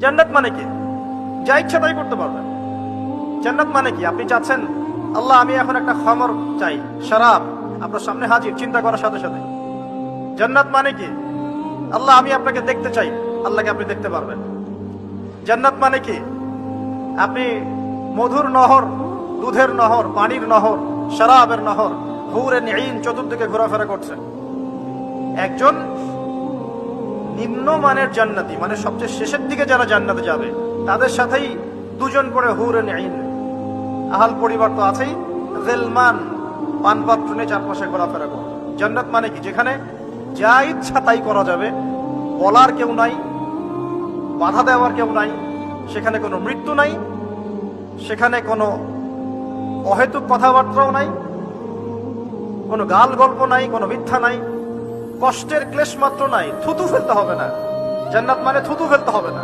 জান্নাত মানে কি? যা ইচ্ছা তাই করতে পারবেন। জান্নাত মানে কি? আপনি চাচ্ছেন আল্লাহ আমি এখন একটা খামর চাই, শরাব আপনার সামনে হাজির, চিন্তা করার সাথে সাথে। জান্নাত মানে কি? আল্লাহ আমি আপনাকে দেখতে চাই, আল্লাহকে আপনি দেখতে পারবেন। জান্নাত মানে কি? আপনি মধুর নহর, দুধের নহর, পানির নহর, শরাবের নহর, হুরে নিঈন চতুর্দিকে ঘোরাফেরা করছেন। একজন নিম্নমানের জান্নাতি, মানে সবচেয়ে শেষের দিকে যারা জান্নাতে যাবে তাদের সাথেই দুজন করে হুরে নিঈন, আহাল পরিবার তো আছেই, গিলমান পানপাত্র নিয়ে চারপাশে ঘোরাফেরা করবে। জান্নাত মানে কি? যেখানে যা ইচ্ছা তাই করা যাবে, বলার কেউ নাই, বাধা দেওয়ার কেউ নাই, সেখানে কোনো মৃত্যু নাই, সেখানে কোনো অহেতুক কথাবার্তাও নাই, কোনো গাল গল্প নাই, কোনো মিথ্যা নাই, কষ্টের ক্লেশ মাত্র নাই, থুতু ফেলতে হবে না। জান্নাত মানে থুতু ফেলতে হবে না।